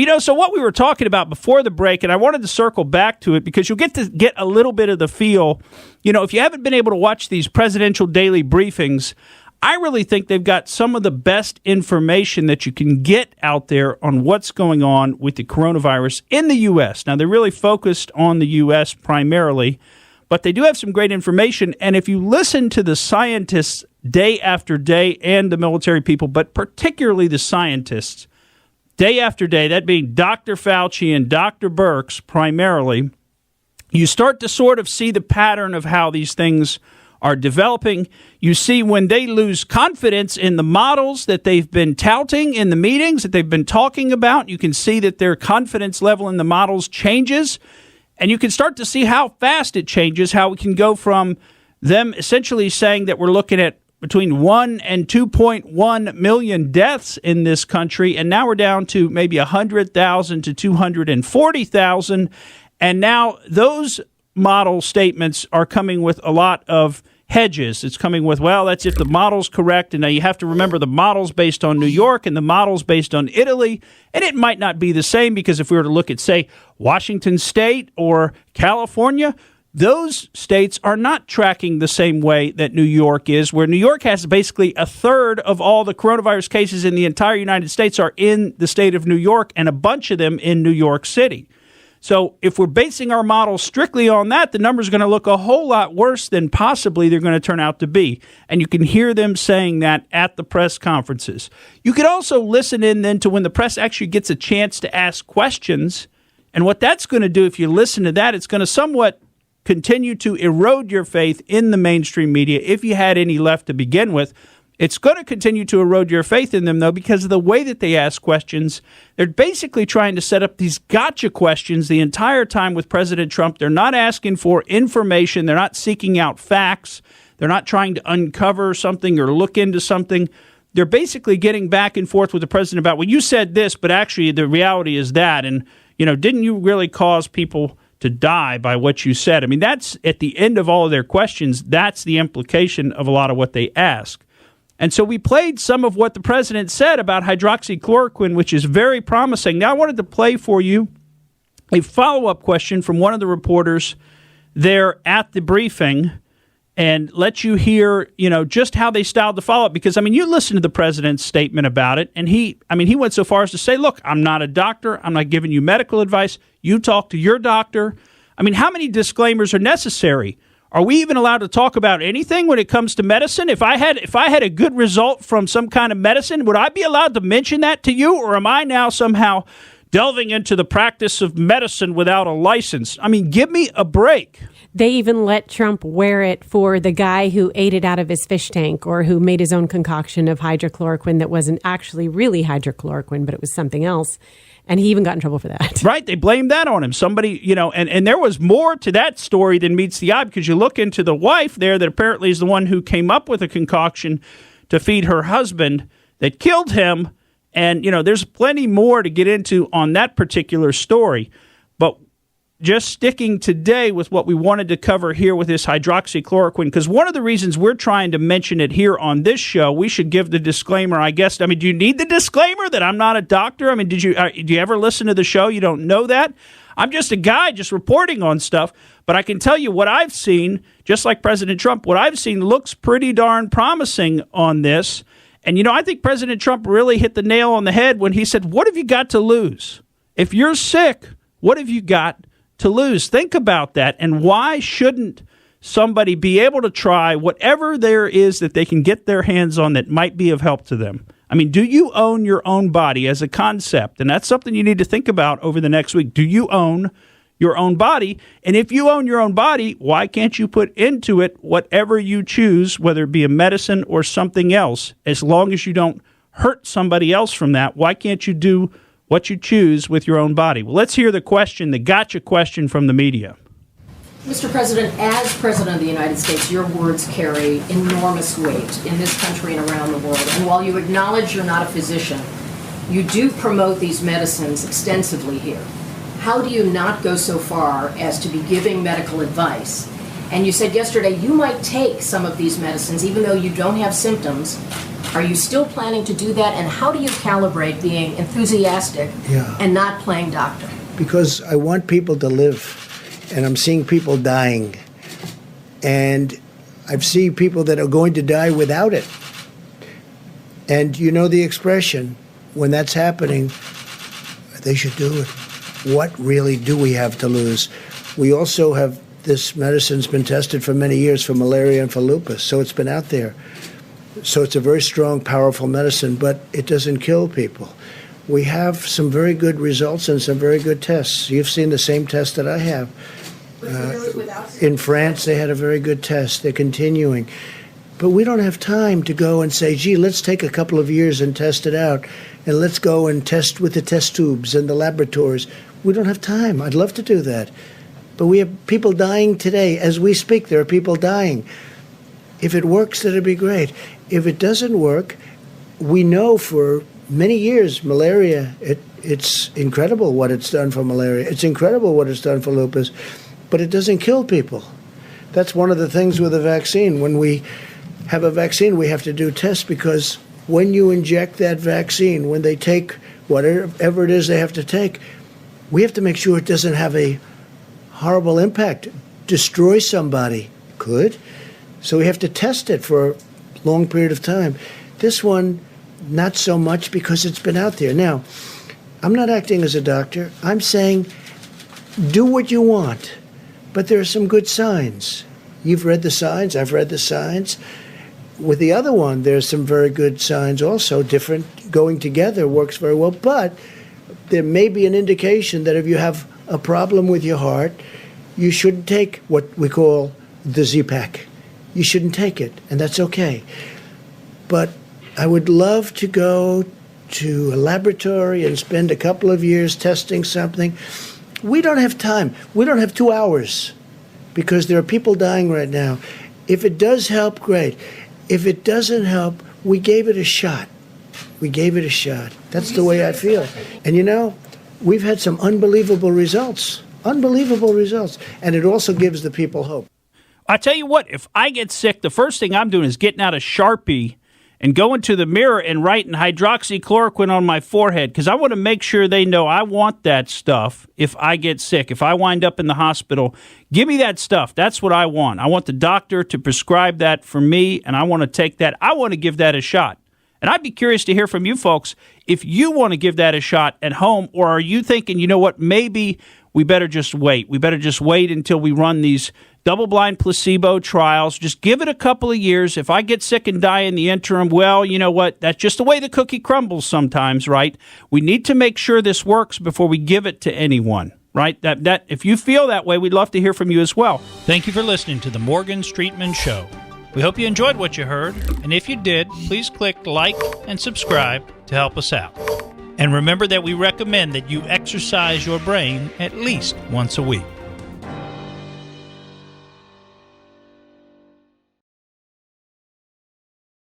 Well, so what we were talking about before the break, and I wanted to circle back to it because you'll get a little bit of the feel. If you haven't been able to watch these presidential daily briefings, I really think they've got some of the best information that you can get out there on what's going on with the coronavirus in the U.S. Now, they're really focused on the U.S. primarily, but they do have some great information. And if you listen to the scientists day after day and the military people, but particularly the scientists, day after day, that being Dr. Fauci and Dr. Birx primarily, you start to sort of see the pattern of how these things are developing. You see when they lose confidence in the models that they've been touting in the meetings that they've been talking about, you can see that their confidence level in the models changes. And you can start to see how fast it changes, how we can go from them essentially saying that we're looking at between 1 and 2.1 million deaths in this country, and now we're down to maybe 100,000 to 240,000. And now those model statements are coming with a lot of hedges. It's coming with, well, that's if the model's correct. And now you have to remember the model's based on New York and the model's based on Italy. And it might not be the same because if we were to look at, say, Washington State or California, those states are not tracking the same way that New York is, where New York has basically a third of all the coronavirus cases in the entire United States are in the state of New York and a bunch of them in New York City. So if we're basing our model strictly on that, the numbers are going to look a whole lot worse than possibly they're going to turn out to be. And you can hear them saying that at the press conferences. You could also listen in then to when the press actually gets a chance to ask questions. And what that's going to do, if you listen to that, it's going to somewhat continue to erode your faith in the mainstream media, if you had any left to begin with. It's going to continue to erode your faith in them, though, because of the way that they ask questions. They're basically trying to set up these gotcha questions the entire time with President Trump. They're not asking for information. They're not seeking out facts. They're not trying to uncover something or look into something. They're basically getting back and forth with the president about, well, you said this, but actually the reality is that. And, didn't you really cause people to die by what you said? I mean, that's at the end of all of their questions. That's the implication of a lot of what they ask. And so we played some of what the president said about hydroxychloroquine, which is very promising. Now I wanted to play for you a follow-up question from one of the reporters there at the briefing and let you hear, just how they styled the follow-up. Because, you listen to the president's statement about it, and he went so far as to say, look, I'm not a doctor. I'm not giving you medical advice. You talk to your doctor. How many disclaimers are necessary? Are we even allowed to talk about anything when it comes to medicine? If I had a good result from some kind of medicine, would I be allowed to mention that to you? Or am I now somehow delving into the practice of medicine without a license? Give me a break. They even let Trump wear it for the guy who ate it out of his fish tank or who made his own concoction of hydrochloroquine that wasn't actually really hydrochloroquine, but it was something else. And he even got in trouble for that. Right. They blamed that on him. Somebody, and there was more to that story than meets the eye, because you look into the wife there that apparently is the one who came up with a concoction to feed her husband that killed him. And, there's plenty more to get into on that particular story. But just sticking today with what we wanted to cover here with this hydroxychloroquine, because one of the reasons we're trying to mention it here on this show, we should give the disclaimer, I guess. Do you need the disclaimer that I'm not a doctor? Do you ever listen to the show? You don't know that? I'm just a guy just reporting on stuff. But I can tell you what I've seen, just like President Trump, what I've seen looks pretty darn promising on this. And, I think President Trump really hit the nail on the head when he said, what have you got to lose? If you're sick, what have you got to lose? Think about that. And why shouldn't somebody be able to try whatever there is that they can get their hands on that might be of help to them? Do you own your own body as a concept? And that's something you need to think about over the next week. Do you own your own body? And if you own your own body, why can't you put into it whatever you choose, whether it be a medicine or something else, as long as you don't hurt somebody else from that? Why can't you do what you choose with your own body? Well, let's hear the question, the gotcha question from the media. Mr. President, as President of the United States, your words carry enormous weight in this country and around the world. And while you acknowledge you're not a physician, you do promote these medicines extensively here. How do you not go so far as to be giving medical advice? And you said yesterday you might take some of these medicines even though you don't have symptoms, Are you still planning to do that? And how do you calibrate being enthusiastic and not playing doctor? Because I want people to live, and I'm seeing people dying. And I've seen people that are going to die without it. And you know the expression, when that's happening, they should do it. What really do we have to lose? We also have, this medicine's been tested for many years for malaria and for lupus, so it's been out there. So it's a very strong, powerful medicine, but it doesn't kill people. We have some very good results and some very good tests. You've seen the same test that I have. In France, they had a very good test. They're continuing. But we don't have time to go and say, gee, let's take a couple of years and test it out, and let's go and test with the test tubes and the laboratories. We don't have time. I'd love to do that. But we have people dying today. As we speak, there are people dying. If it works, that'd be great. If it doesn't work, we know for many years, malaria, it's incredible what it's done for malaria. It's incredible what it's done for lupus, but it doesn't kill people. That's one of the things with a vaccine. When we have a vaccine, we have to do tests, because when you inject that vaccine, when they take whatever it is they have to take, we have to make sure it doesn't have a horrible impact, destroy somebody. Could. So we have to test it for a long period of time. This one, not so much, because it's been out there. Now, I'm not acting as a doctor. I'm saying do what you want, but there are some good signs. You've read the signs. I've read the signs. With the other one, there's some very good signs also. Different, going together works very well, but there may be an indication that if you have a problem with your heart, you shouldn't take what we call the Z-Pak. You shouldn't take it, and that's okay. But I would love to go to a laboratory and spend a couple of years testing something. We don't have time. We don't have 2 hours, because there are people dying right now. If it does help, great. If it doesn't help, we gave it a shot. We gave it a shot. That's the way I feel. And you know, we've had some unbelievable results. Unbelievable results. And it also gives the people hope. I tell you what, if I get sick, the first thing I'm doing is getting out a Sharpie and going to the mirror and writing hydroxychloroquine on my forehead, because I want to make sure they know I want that stuff if I get sick. If I wind up in the hospital, give me that stuff. That's what I want. I want the doctor to prescribe that for me, and I want to take that. I want to give that a shot. And I'd be curious to hear from you folks if you want to give that a shot at home, or are you thinking, you know what, maybe we better just wait. We better just wait until we run these double-blind placebo trials. Just give it a couple of years. If I get sick and die in the interim, well, you know what? That's just the way the cookie crumbles sometimes, right? We need to make sure this works before we give it to anyone, right? That if you feel that way, we'd love to hear from you as well. Thank you for listening to the Morgan Streetman Show. We hope you enjoyed what you heard, and if you did, please click like and subscribe to help us out. And remember that we recommend that you exercise your brain at least once a week.